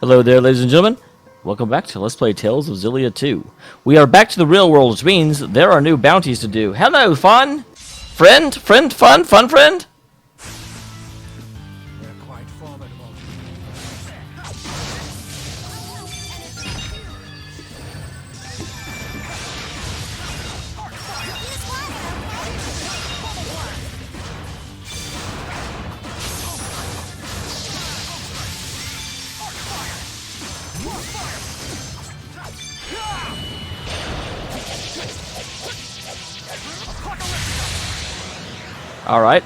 Hello there, ladies and gentlemen. Welcome back to Let's Play Tales of Xillia 2. We are back to the real world, which means there are new bounties to do. Hello, fun! Friend? Friend? Fun? Fun friend? They're quite formidable. Alright.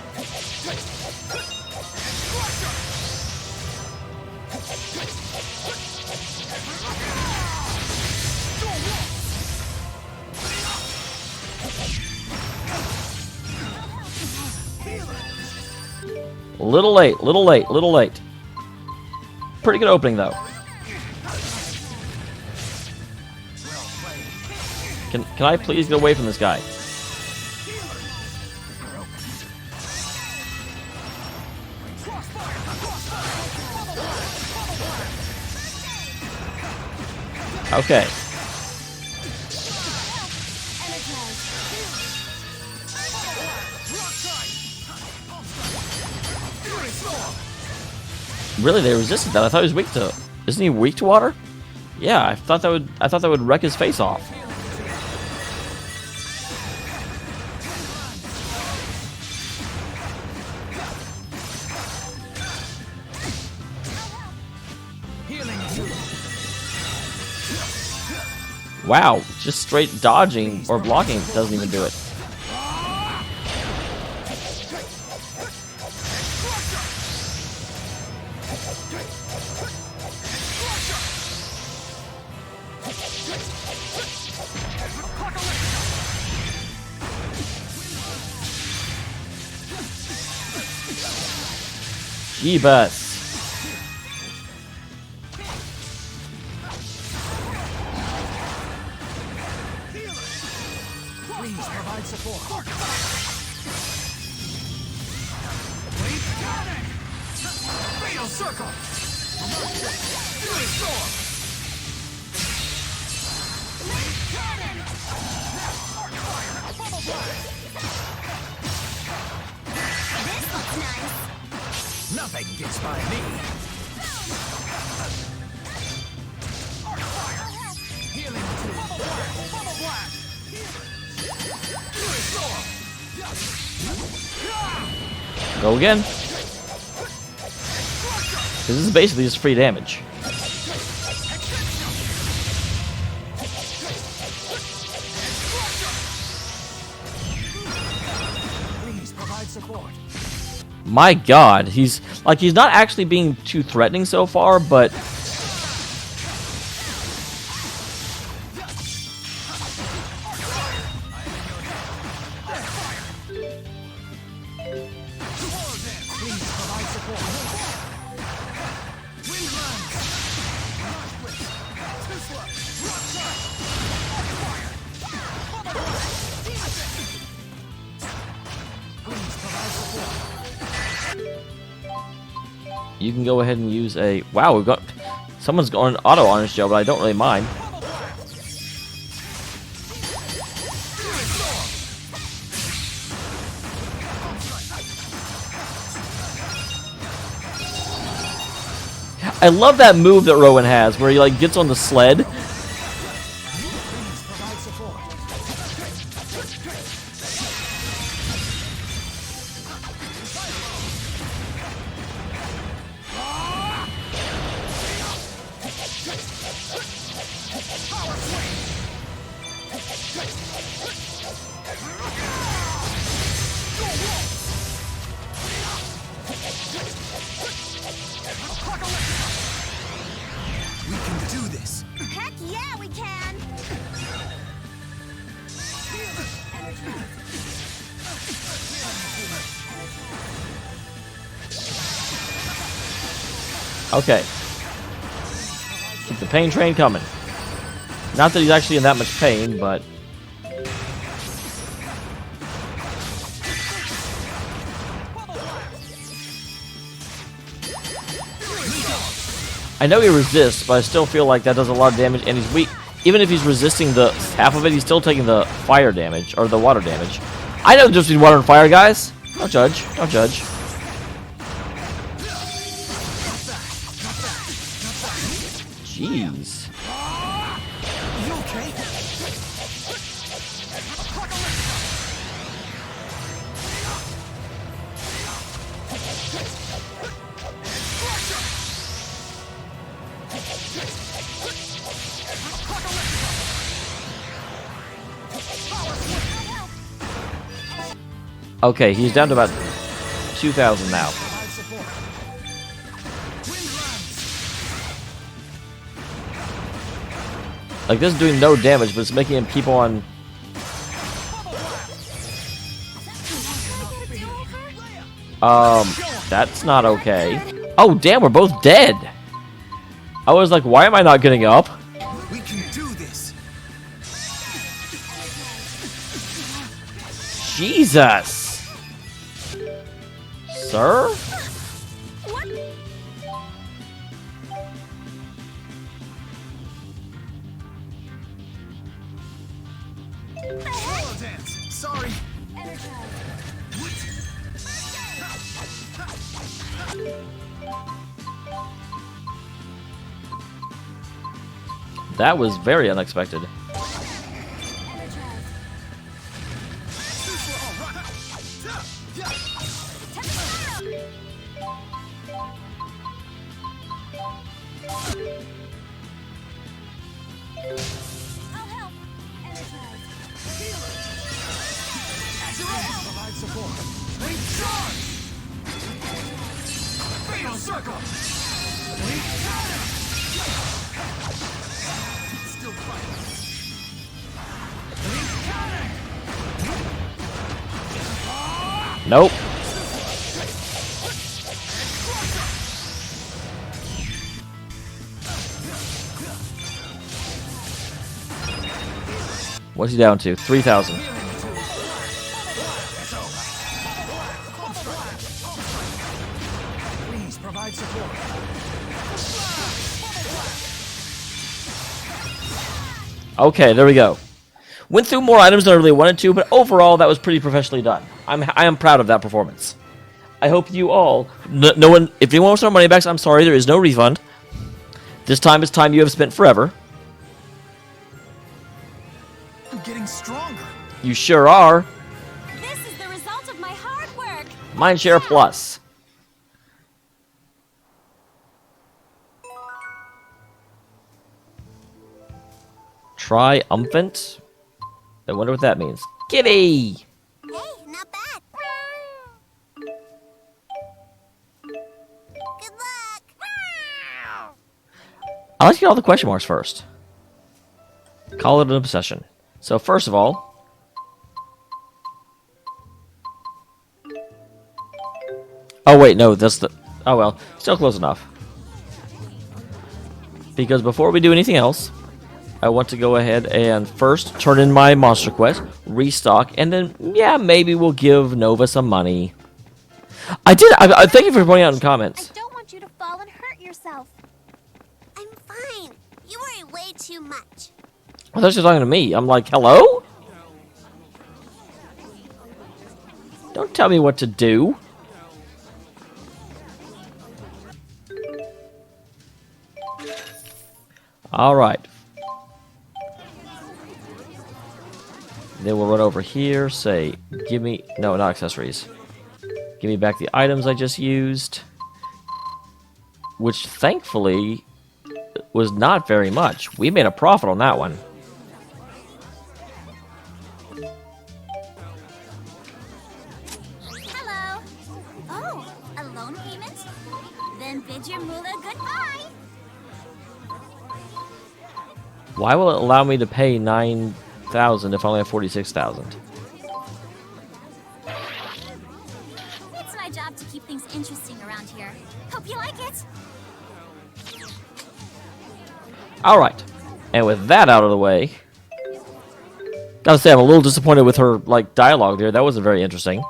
Little late, little late, little late. Pretty good opening, though. Can I please get away from this guy? Okay. Really, they resisted that. I thought he was weak to. Isn't he weak to water? Yeah, I thought that would wreck his face off. Wow, just straight dodging or blocking doesn't even do it. Jeebus. Please provide support. Fatal circle. Restore. This looks nice. Nothing gets by me. Healing bubble blast. Go again. This is basically just free damage. Please provide support. My God, he's not actually being too threatening so far, but you can go ahead and use a... Wow, we've got... Someone's going auto on his job, but I don't really mind. I love that move that Rowan has, where he like gets on the sled. We can do this. Heck yeah, we can. Okay. Keep the pain train coming. Not that he's actually in that much pain, but... I know he resists, but I still feel like that does a lot of damage, and he's weak. Even if he's resisting the half of it, he's still taking the fire damage, or the water damage. I know the difference between water and fire, guys. Don't judge. Don't judge. Jeez. You okay? Okay, he's down to about 2,000 now. Provide support. Wind runs. Like, this is doing no damage, but it's making him keep on... That's not okay. Oh, damn, we're both dead. I was like, why am I not getting up? We can do this. Jesus! Sir? What? Solo dance. Sorry. That was very unexpected. Provide support. Lead charge. Fatal circle. Lead cannon. Still fighting. Lead cannon. Nope. What's he down to? 3,000. Please provide support. Okay, there we go. Went through more items than I really wanted to, but overall, that was pretty professionally done. I am proud of that performance. I hope you all... No one... If anyone wants their money back, I'm sorry, there is no refund. This time is time you have spent forever. I'm getting stronger. You sure are. This is the result of my hard work. Mindshare Plus. Triumphant? I wonder what that means. Kitty! Hey, not bad. Good luck. I like to get all the question marks first. Call it an obsession. So first of all... Oh wait, no, that's the... Oh well, still close enough. Because before we do anything else, I want to go ahead and first turn in my monster quest, restock, and then, yeah, maybe we'll give Nova some money. I thank you for pointing out in comments. I don't want you to fall and hurt yourself. I'm fine. You worry way too much. I thought she was talking to me. I'm like, hello? Don't tell me what to do. Alright. Then we'll run over here, say, give me... No, not accessories. Give me back the items I just used. Which, thankfully, was not very much. We made a profit on that one. Hello. Oh, a loan payment? Then bid your moolah goodbye. Why will it allow me to pay 9,000 if I only have 46,000? It's my job to keep things interesting around here. Hope you like it. Alright. And with that out of the way... Gotta say, I'm a little disappointed with her, like, dialogue there. That wasn't very interesting.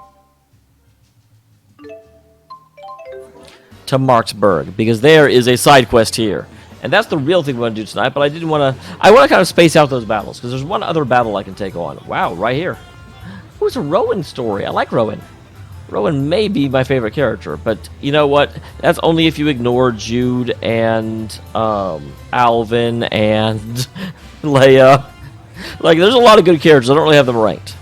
to Marksburg, because there is a side quest here. And that's the real thing we want to do tonight, but I didn't want to... I want to kind of space out those battles, because there's one other battle I can take on. Wow, right here. Oh, it's a Rowan story. I like Rowan. Rowan may be my favorite character, but you know what? That's only if you ignore Jude and Alvin and Leia. Like, there's a lot of good characters. I don't really have them ranked.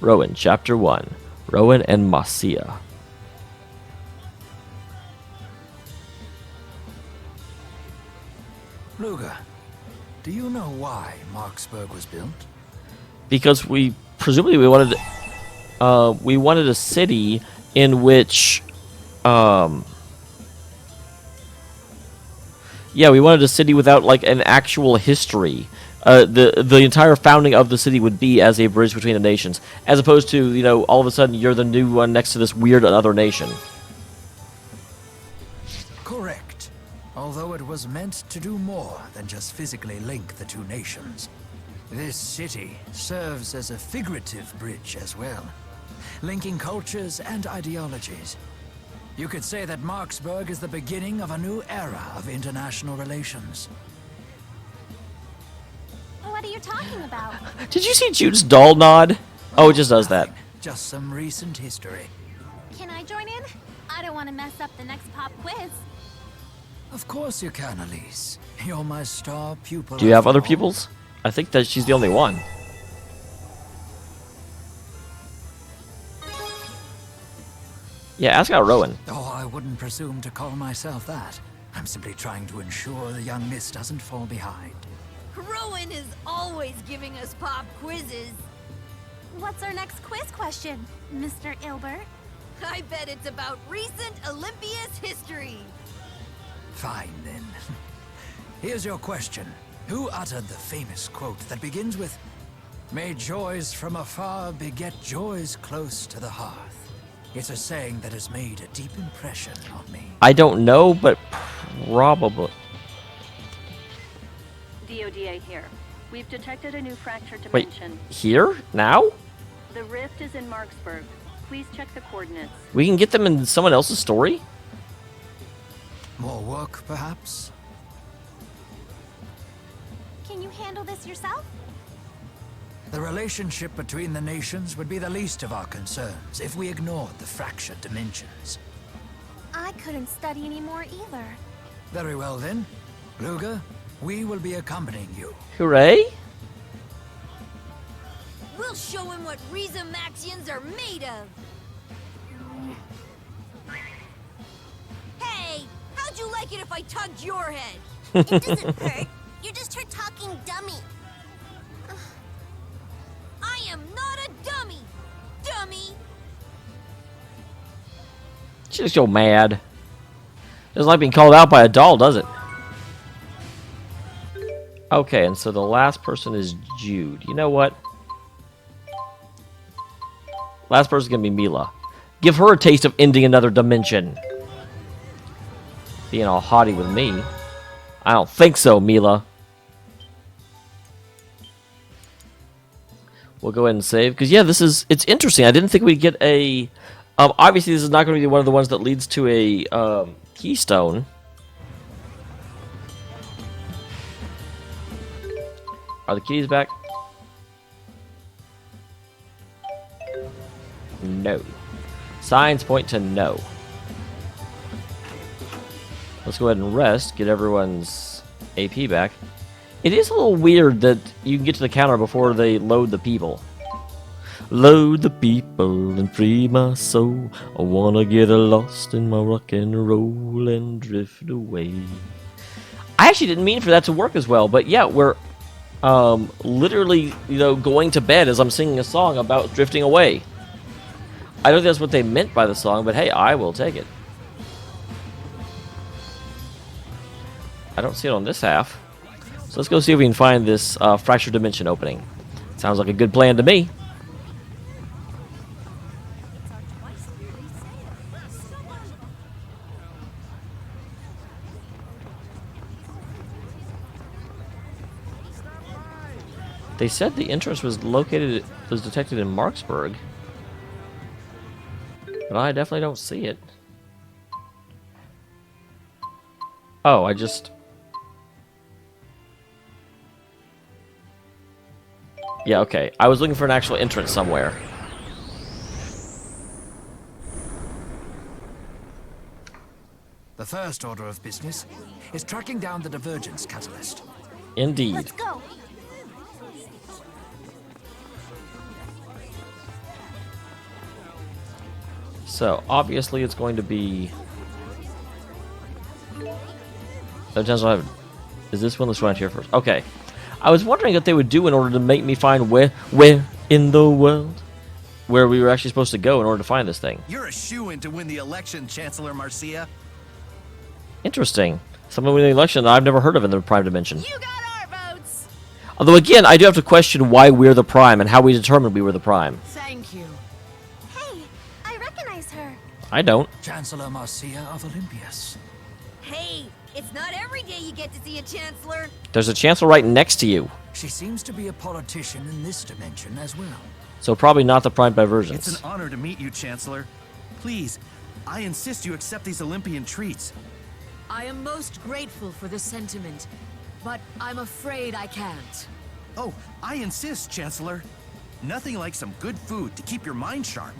Rowan, Chapter 1. Rowan and Marcia. Luger, do you know why Marksburg was built? Because presumably we wanted a city in which yeah, we wanted a city without like an actual history. The entire founding of the city would be as a bridge between the nations, as opposed to, you know, all of a sudden you're the new one next to this weird other nation. Correct. Although it was meant to do more than just physically link the two nations. This city serves as a figurative bridge as well, linking cultures and ideologies. You could say that Marksburg is the beginning of a new era of international relations. What are you talking about? Did you see Jude's doll nod? Oh, it just does that. Just some recent history. Can I join in? I don't want to mess up the next pop quiz. Of course you can, Elise. You're my star pupil. Do you have after other all. pupils? I think that she's the only one. Yeah, ask out Rowan. Oh, I wouldn't presume to call myself that. I'm simply trying to ensure the young miss doesn't fall behind. Rowan is always giving us pop quizzes. What's our next quiz question, Mr. Ilbert? I bet it's about recent Olympia's history. Fine, then. Here's your question. Who uttered the famous quote that begins with, "May joys from afar beget joys close to the hearth"? It's a saying that has made a deep impression on me. I don't know, but probably. DODA here. We've detected a new fractured Wait, dimension. here? Now? The rift is in Marksburg. Please check the coordinates. We can get them in someone else's story? More work, perhaps? Can you handle this yourself? The relationship between the nations would be the least of our concerns if we ignored the fractured dimensions. I couldn't study anymore either. Very well, then. Luger, we will be accompanying you. Hooray? We'll show him what Rhizamaxians are made of. Hey, how'd you like it if I tugged your head? It doesn't hurt. You're just her talking dummy. I am not a dummy, dummy. She looks so mad. Doesn't like being called out by a doll, does it? Okay, and so the last person is Jude. You know what? Last person's gonna be Mila. Give her a taste of ending another dimension. Being all haughty with me. I don't think so, Mila. We'll go ahead and save. Because, yeah, it's interesting. I didn't think we'd get a... obviously, this is not going to be one of the ones that leads to a keystone. Are the keys back? No. Signs point to no. Let's go ahead and rest, get everyone's AP back. It is a little weird that you can get to the counter before they load the people. Load the people and free my soul. I wanna get lost in my rock and roll and drift away. I actually didn't mean for that to work as well, but yeah, we're literally, you know, going to bed as I'm singing a song about drifting away. I don't think that's what they meant by the song, but hey, I will take it. I don't see it on this half. So let's go see if we can find this fractured dimension opening. Sounds like a good plan to me. They said the entrance was detected in Marksburg. But I definitely don't see it. Oh, I just... Yeah, okay. I was looking for an actual entrance somewhere. The first order of business is tracking down the divergence catalyst. Indeed. Let's go. So, obviously it's going to be... Sometimes I'll have... Is this one? Let's run here first. Okay. I was wondering what they would do in order to make me find where in the world where we were actually supposed to go in order to find this thing. You're a shoo-in to win the election, Chancellor Marcia. Interesting. Someone winning the election that I've never heard of in the Prime Dimension. You got our votes. Although, again, I do have to question why we're the Prime and how we determined we were the Prime. Thank you. Hey, I recognize her. I don't. Chancellor Marcia of Olympias. Hey, it's not every day you get to see a Chancellor. There's a Chancellor right next to you. She seems to be a politician in this dimension as well. So probably not the Prime Divergence. It's an honor to meet you, Chancellor. Please, I insist you accept these Olympian treats. I am most grateful for the sentiment, but I'm afraid I can't. Oh, I insist, Chancellor. Nothing like some good food to keep your mind sharp.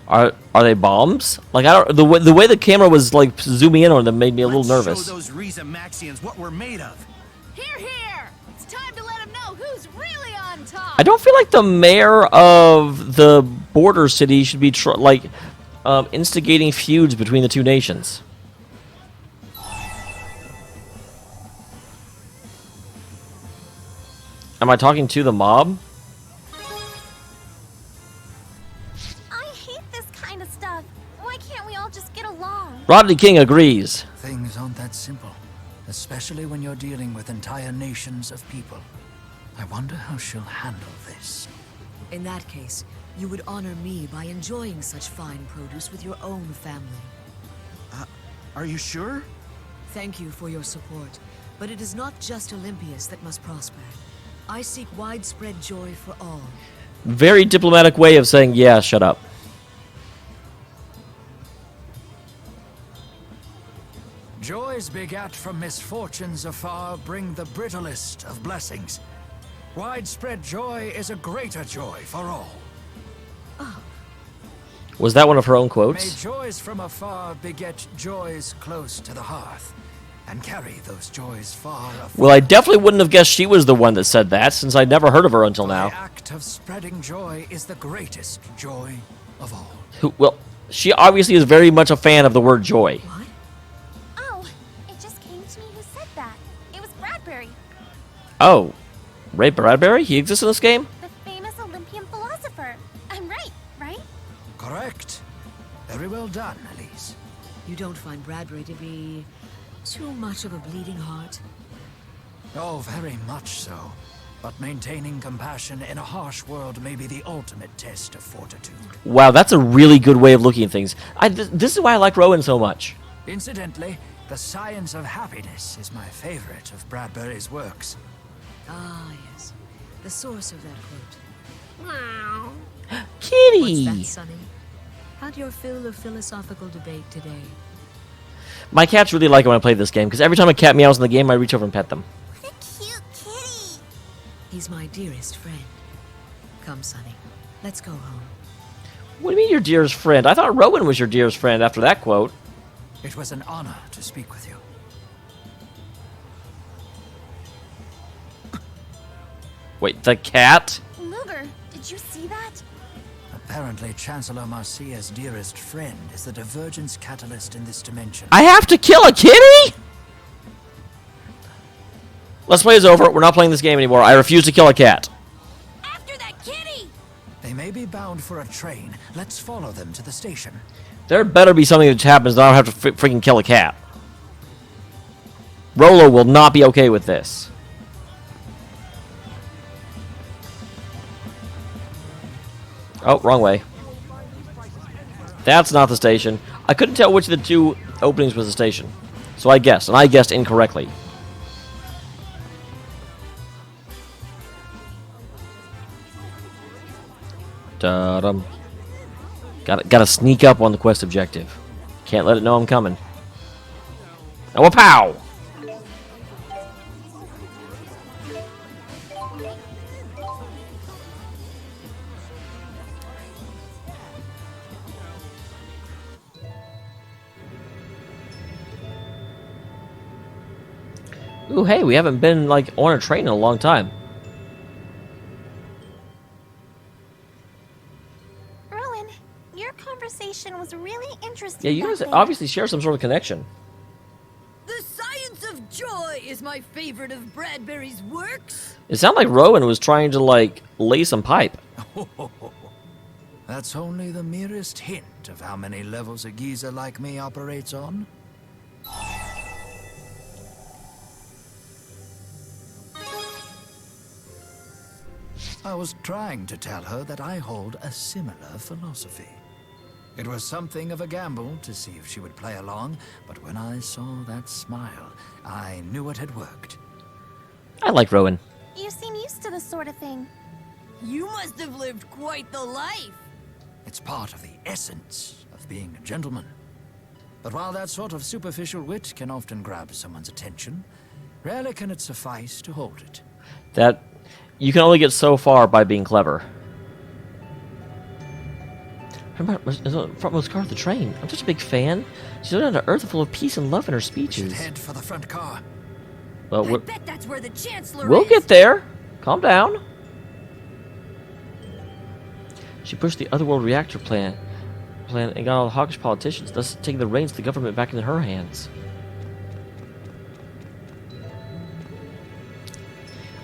Are they bombs? Like, I don't... The way the camera was, like, zooming in on them made me a little nervous. Show those Riza Maxians what we're made of. Here, here! It's time to let them know who's really on top! I don't feel like the mayor of the border city should be, instigating feuds between the two nations. Am I talking to the mob? I hate this kind of stuff. Why can't we all just get along? Rodney King agrees. Things aren't that simple, especially when you're dealing with entire nations of people. I wonder how she'll handle this. In that case, you would honor me by enjoying such fine produce with your own family. Are you sure? Thank you for your support, but it is not just Olympias that must prosper. I seek widespread joy for all. Very diplomatic way of saying, yeah, shut up. Joys begat from misfortunes afar bring the brittlest of blessings. Widespread joy is a greater joy for all. Was that one of her own May quotes? joys from afar beget joys close to the hearth, and carry those joys far afar. Well, I definitely wouldn't have guessed she was the one that said that, since I'd never heard of her until The now. act of spreading joy is the greatest joy of all. Well, she obviously is very much a fan of the word joy. What? Oh, it just came to me who said that. It was Bradbury, Oh, Ray Bradbury? He exists in this game? the famous Olympian philosopher. I'm right, right? Correct. Very well done, Elise. You don't find Bradbury to be too much of a bleeding heart? Oh, very much so. But maintaining compassion in a harsh world may be the ultimate test of fortitude. Wow, that's a really good way of looking at things. This is why I like Rowan so much. Incidentally, The Science of Happiness is my favorite of Bradbury's works. Ah, yes. The source of that quote. Kitty! What's that, Sonny? How'd your fill of philosophical debate today? My cats really like it when I play this game, because every time a cat meows in the game, I reach over and pet them. What a cute kitty. He's my dearest friend. Come, Sonny. Let's go home. What do you mean your dearest friend? I thought Rowan was your dearest friend after that quote. It was an honor to speak with you. Wait, the cat? Luger, did you see that? Apparently, Chancellor Marcia's dearest friend is the divergence catalyst in this dimension. I have to kill a kitty? Let's play is over. We're not playing this game anymore. I refuse to kill a cat. After that kitty! They may be bound for a train. Let's follow them to the station. There better be something that happens that I don't have to freaking kill a cat. Rolo will not be okay with this. Oh, wrong way. That's not the station. I couldn't tell which of the two openings was the station. So I guessed, and I guessed incorrectly. Da-dum. Gotta sneak up on the quest objective. Can't let it know I'm coming. Oh, a pow! Ooh, hey, we haven't been, like, on a train in a long time. Rowan, your conversation was really interesting. Yeah, you that guys day. obviously share some sort of connection. The science of joy is my favorite of Bradbury's works. It sounded like Rowan was trying to, like, lay some pipe. That's only the merest hint of how many levels a geezer like me operates on. I was trying to tell her that I hold a similar philosophy. It was something of a gamble to see if she would play along, but when I saw that smile, I knew it had worked. I like Rowan. You seem used to this sort of thing. You must have lived quite the life. It's part of the essence of being a gentleman. But while that sort of superficial wit can often grab someone's attention, rarely can it suffice to hold it. That you can only get so far by being clever. Remember, frontmost car of the train. I'm such a big fan. She's down to earth full of peace and love in her We should speeches. head for the front car. Well, I bet that's where the Chancellor we'll is. get there. Calm down. She pushed the otherworld reactor plan and got all the hawkish politicians, thus taking the reins of the government back into her hands.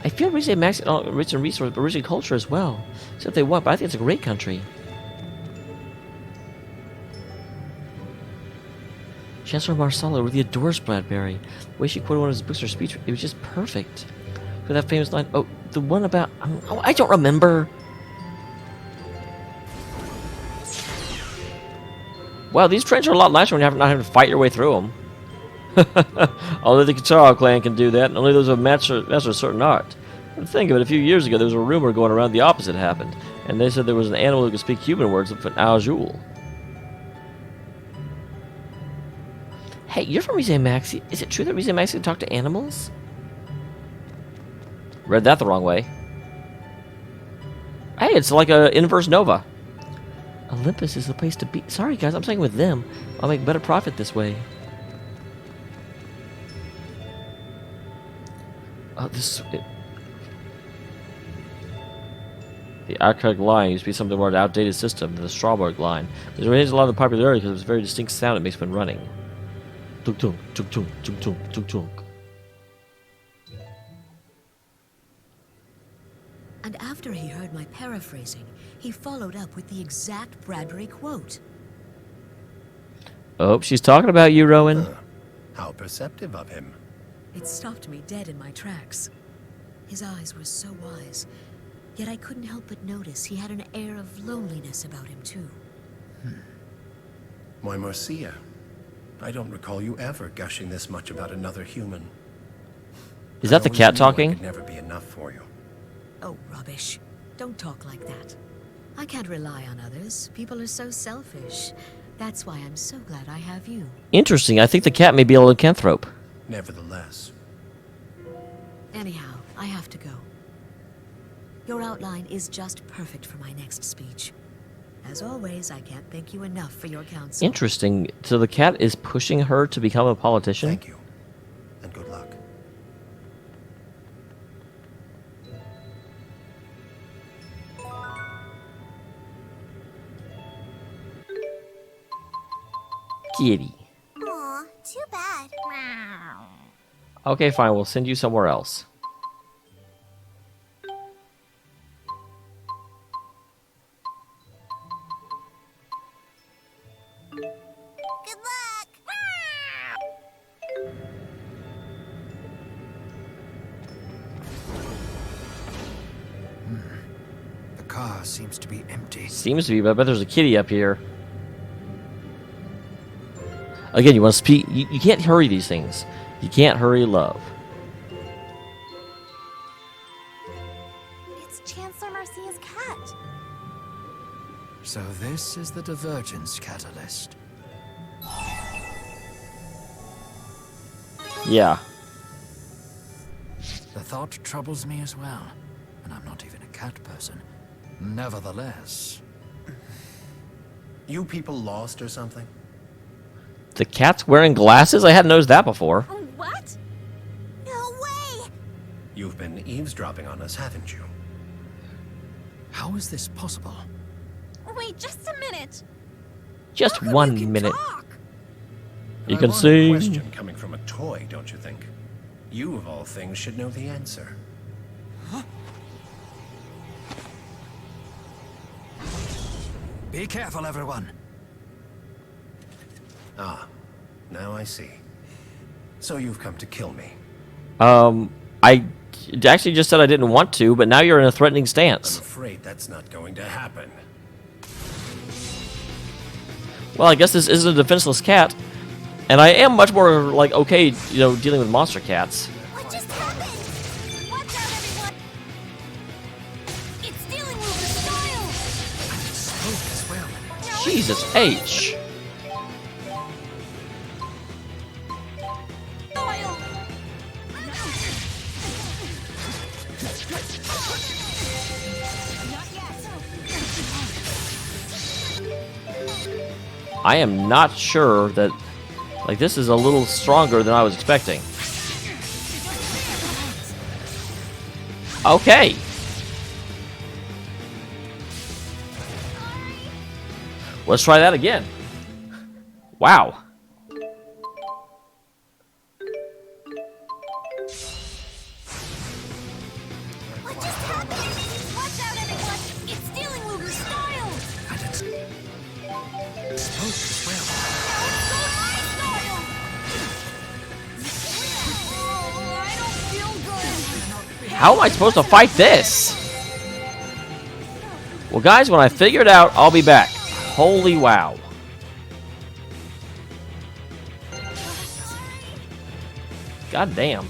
I feel Rizzi and Max are rich in resources, but rich in culture as well. Except they want, but I think it's a great country. Chancellor Marsala really adores Bradbury. The way she quoted one of his books or speech, it was just perfect. For that famous line, oh, the one about, oh, I don't remember. Wow, these trains are a lot nicer when you're not having to fight your way through them. Only the Katara clan can do that, and only those who have mastered a certain art. But think of it, a few years ago there was a rumor going around the opposite happened, and they said there was an animal who could speak human words of an Azul. Hey, you're from Rise Maxi. Is it true that Rise Maxi can talk to animals? Read that the wrong way. Hey, it's like a inverse Nova. Olympus is the place to be. Sorry, guys, I'm staying with them. I'll make better profit this way. Oh, this. The archaic line used to be something more of an outdated system than the Strawberg line. But it retains a lot of the popularity because of its very distinct sound it makes when running. Tunk tunk tunk tunk tunk tunk tunk tunk. And after he heard my paraphrasing, he followed up with the exact Bradbury quote. Oh, she's talking about you, Rowan. How perceptive of him. It stopped me dead in my tracks. His eyes were so wise, yet I couldn't help but notice he had an air of loneliness about him, too. Why, Marcia, I don't recall you ever gushing this much about another human. Is that the cat I talking? could never be enough for you. Oh, rubbish. Don't talk like that. I can't rely on others. People are so selfish. That's why I'm so glad I have you. Interesting. I think the cat may be a lycanthrope. Nevertheless, Anyhow, I have to go. Your outline is just perfect for my next speech. As always, I can't thank you enough for your counsel. Interesting. So the cat is pushing her to become a politician? thank you, and good luck. Kitty. Aw, too bad. Okay, fine. We'll send you somewhere else. Good luck. The car seems to be empty. Seems to be, but I bet there's a kitty up here. Again, you want to speak. You can't hurry these things. You can't hurry love. It's Chancellor Marcia's cat. So this is the divergence catalyst. Yeah. The thought troubles me as well, and I'm not even a cat person. Nevertheless, You people lost or something? The cat's wearing glasses? I hadn't noticed that before. What? No way! You've been eavesdropping on us, haven't you? how is this possible? Wait just a minute. Just How come you 1 can minute. talk? You I can want a see. question coming from a toy, don't you think? You, of all things, should know the answer. Be careful, everyone. Ah, now I see. So you've come to kill me. I actually just said I didn't want to, but now you're in a threatening I'm stance. afraid that's not going to happen. Well, I guess this isn't a defenseless cat, and I am much more like okay, you know, dealing with monster cats. What just happened? Watch out, everyone! It's stealing Luger's style! Spoke as well. No, Jesus H. style! Not yet. I am not sure that, like, this is a little stronger than I was expecting. Okay. Let's try that again. Wow. What just happened? Watch out, everyone! It's stealing Luger's style! And it's spoke as well. Now it's stole my style! Oh, I don't feel good. How am I supposed to fight this? Well, guys, when I figure it out, I'll be back. Holy wow. God damn.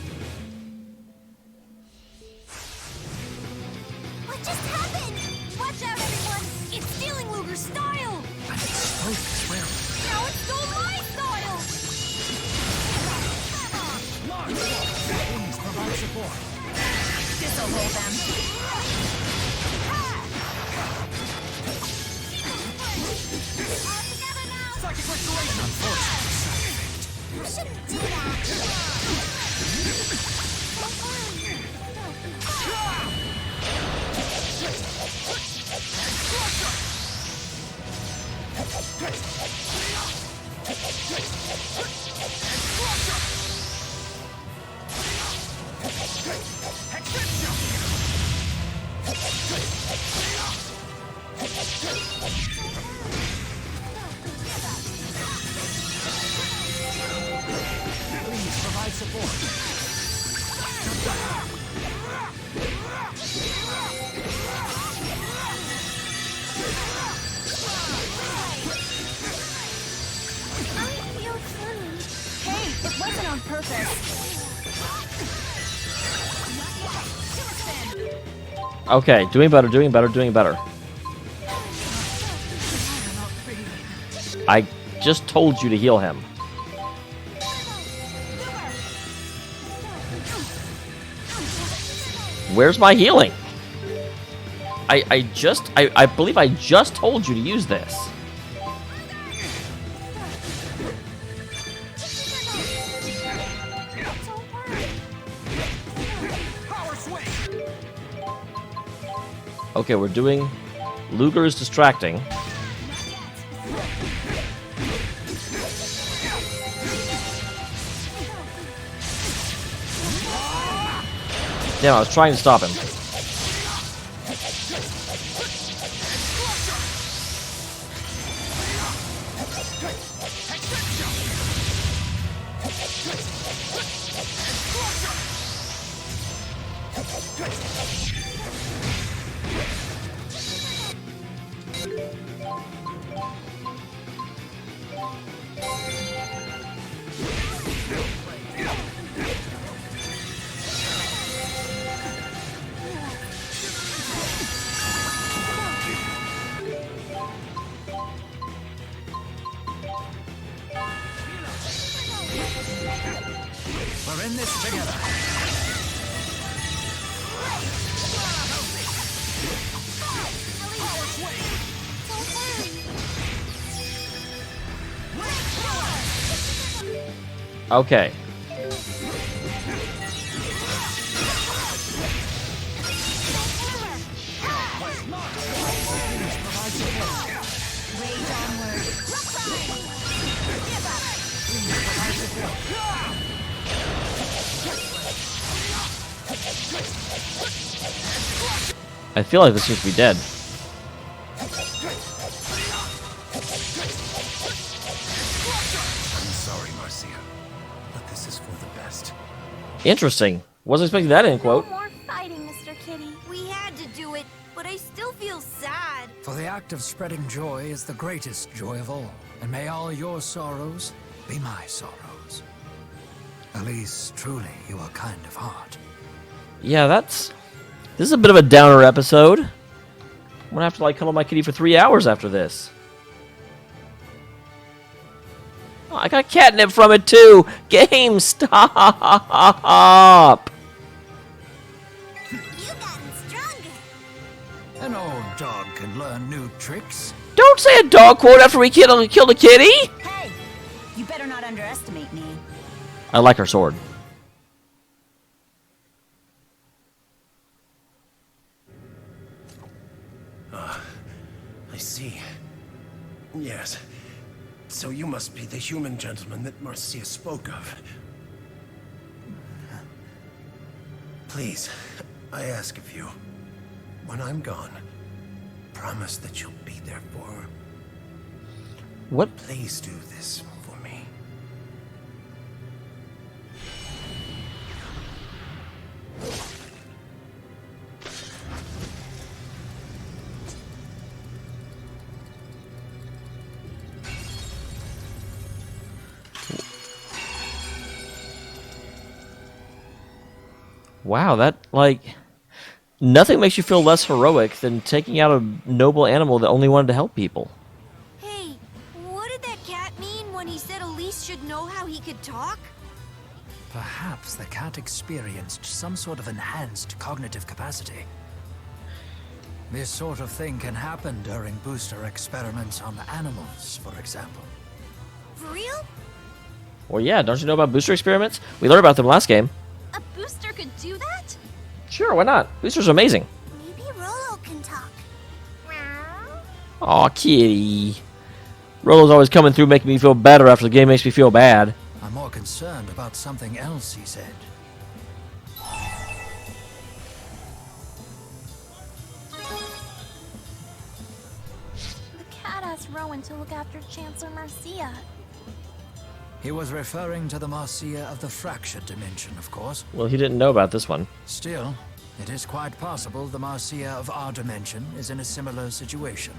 What just happened? Watch out, everyone! It's stealing Luger's style! And it spoke as well. Now it stole my style! Please provide support. This'll hold them. You shouldn't do that. Please provide support. I feel funny. Hey, it wasn't on purpose. Okay, doing better, doing better, doing better. I just told you to heal him. Where's my healing? I believe I just told you to use this. Okay, we're doing Luger is distracting. Damn, I was trying to stop him. Okay. I feel like this seems to be dead. I'm sorry, Marcia, but this is for the best. Interesting. Wasn't expecting that end quote. No more fighting, Mr. Kitty. We had to do it, but I still feel sad. For the act of spreading joy is the greatest joy of all, and may all your sorrows be my sorrows. Elise, truly, you are kind of heart. Yeah, this is a bit of a downer episode. I'm gonna have to like cuddle my kitty for 3 hours after this. Oh, I got catnip from it too. Game, stop. You've gotten stronger. An old dog can learn new tricks. Don't say a dog quote after we killed a kitty. Hey, you better not underestimate me. I like her sword. I see. Yes. So you must be the human gentleman that Marcia spoke of. Please, I ask of you, when I'm gone, promise that you'll be there for... What? Please do this for me. Wow, that, like, nothing makes you feel less heroic than taking out a noble animal that only wanted to help people. Hey, what did that cat mean when he said Elise should know how he could talk? Perhaps the cat experienced some sort of enhanced cognitive capacity. This sort of thing can happen during booster experiments on animals, for example. For real? Well, yeah, don't you know about booster experiments? We learned about them last game. A booster could do that? Sure, why not? Boosters are amazing. Maybe Rolo can talk. Meow. Aw, kitty. Rolo's always coming through making me feel better after the game makes me feel bad. I'm more concerned about something else, he said. The cat asked Rowan to look after Chancellor Marcia. He was referring to the Marcia of the fractured dimension, of course. Well, he didn't know about this one. Still, it is quite possible the Marcia of our dimension is in a similar situation.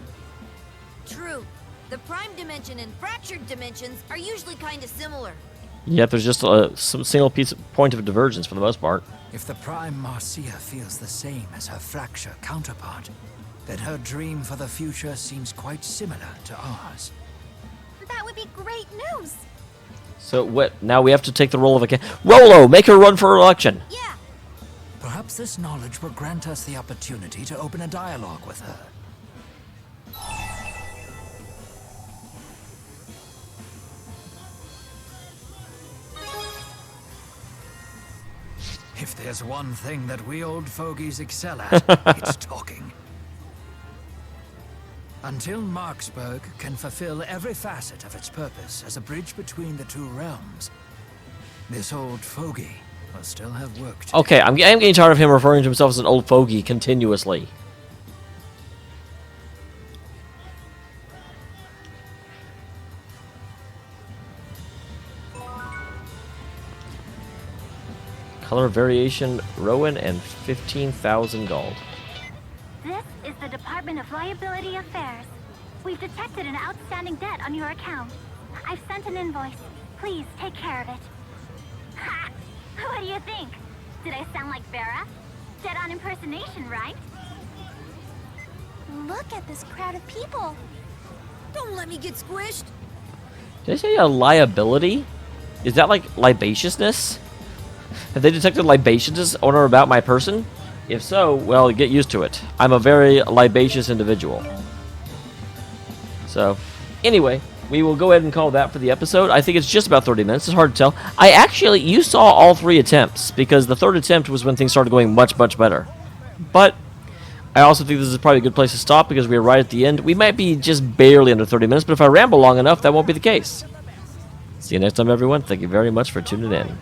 True. The prime dimension and fractured dimensions are usually kind of similar. Yep, there's just some single point of divergence for the most part. If the prime Marcia feels the same as her fracture counterpart, then her dream for the future seems quite similar to ours. That would be great news. So what? Now we have to take the role of a cat. Rolo, make her run for election. Yeah. Perhaps this knowledge will grant us the opportunity to open a dialogue with her. If there's one thing that we old fogies excel at, it's talking. Until Marksburg can fulfill every facet of its purpose as a bridge between the two realms, this old fogey will still have work to do. Okay, I'm getting tired of him referring to himself as an old fogey continuously. Color variation, Rowan, and 15,000 gold. This is the Department of Liability Affairs. We've detected an outstanding debt on your account. I've sent an invoice. Please take care of it. Ha! What do you think? Did I sound like Vera? Dead-on impersonation, right? Look at this crowd of people. Don't let me get squished. Did I say a liability? Is that like libaciousness? Have they detected libaciousness on or about my person? If so, well, get used to it. I'm a very libacious individual. So, anyway, we will go ahead and call that for the episode. I think it's just about 30 minutes. It's hard to tell. You saw all 3 attempts, because the 3rd attempt was when things started going much, much better. But I also think this is probably a good place to stop, because we are right at the end. We might be just barely under 30 minutes, but if I ramble long enough, that won't be the case. See you next time, everyone. Thank you very much for tuning in.